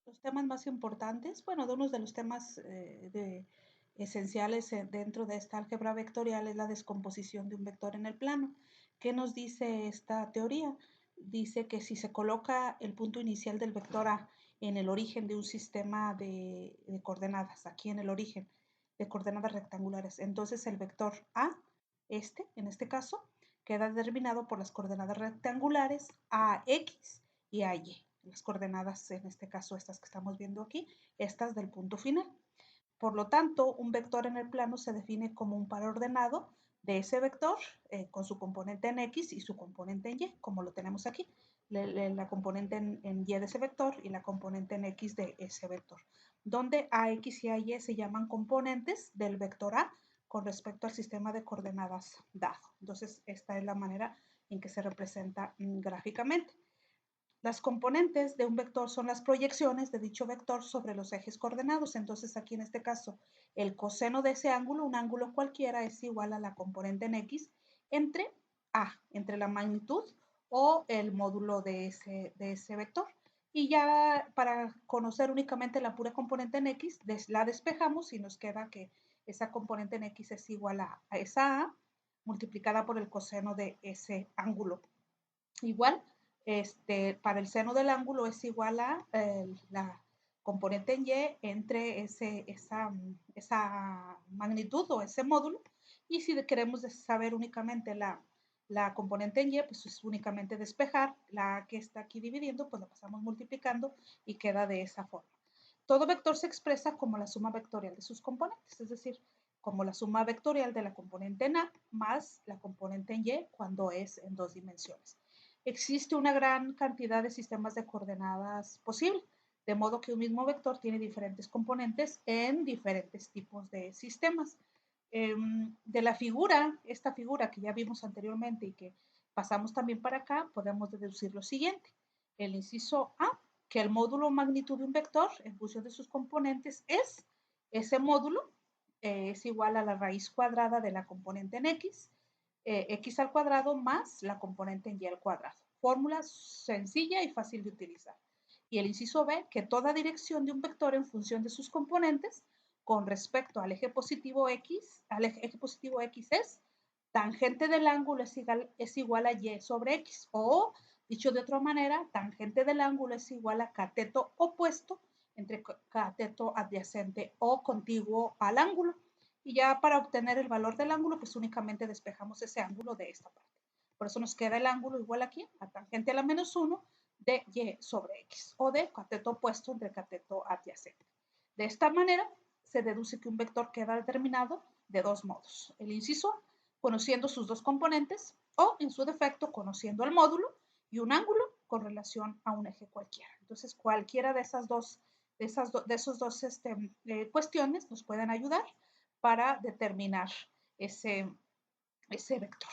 Los temas más importantes, bueno, de uno de los temas esenciales dentro de esta álgebra vectorial es la descomposición de un vector en el plano. ¿Qué nos dice esta teoría? Dice que si se coloca el punto inicial del vector A en el origen de un sistema de coordenadas, aquí en el origen de coordenadas rectangulares, entonces el vector A, en este caso, queda determinado por las coordenadas rectangulares AX y AY. Las coordenadas, en este caso estas que estamos viendo aquí, estas del punto final. Por lo tanto, un vector en el plano se define como un par ordenado de ese vector con su componente en X y su componente en Y, como lo tenemos aquí. La componente en Y de ese vector y la componente en X de ese vector, donde AX y AY se llaman componentes del vector A con respecto al sistema de coordenadas dado. Entonces, esta es la manera en que se representa gráficamente. Las componentes de un vector son las proyecciones de dicho vector sobre los ejes coordenados. Entonces, aquí en este caso, el coseno de ese ángulo, un ángulo cualquiera, es igual a la componente en X entre A, entre la magnitud o el módulo de ese vector. Y ya para conocer únicamente la pura componente en X, la despejamos y nos queda que esa componente en X es igual a esa A multiplicada por el coseno de ese ángulo. Igual, para el seno del ángulo es igual a la componente en Y entre esa magnitud o ese módulo. Y si queremos saber únicamente la componente en Y, pues es únicamente despejar la que está aquí dividiendo, pues la pasamos multiplicando y queda de esa forma. Todo vector se expresa como la suma vectorial de sus componentes, es decir, como la suma vectorial de la componente en A más la componente en Y cuando es en dos dimensiones. Existe una gran cantidad de sistemas de coordenadas posible, de modo que un mismo vector tiene diferentes componentes en diferentes tipos de sistemas. De la figura, esta figura que ya vimos anteriormente y que pasamos también para acá, podemos deducir lo siguiente. El inciso A, que el módulo magnitud de un vector en función de sus componentes es ese módulo, es igual a la raíz cuadrada de la componente en X, X al cuadrado más la componente en Y al cuadrado. Fórmula sencilla y fácil de utilizar. Y el inciso B, que toda dirección de un vector en función de sus componentes con respecto al eje positivo X, es tangente del ángulo es igual a Y sobre X. O, dicho de otra manera, tangente del ángulo es igual a cateto opuesto entre cateto adyacente o contiguo al ángulo. Y ya para obtener el valor del ángulo, pues únicamente despejamos ese ángulo de esta parte. Por eso nos queda el ángulo igual aquí, a tangente a la menos 1 de Y sobre X, o de cateto opuesto entre cateto adyacente. De esta manera, se deduce que un vector queda determinado de dos modos. El inciso, conociendo sus dos componentes, o en su defecto, conociendo el módulo y un ángulo con relación a un eje cualquiera. Entonces, cualquiera de esas dos, cuestiones nos pueden ayudar para determinar ese vector.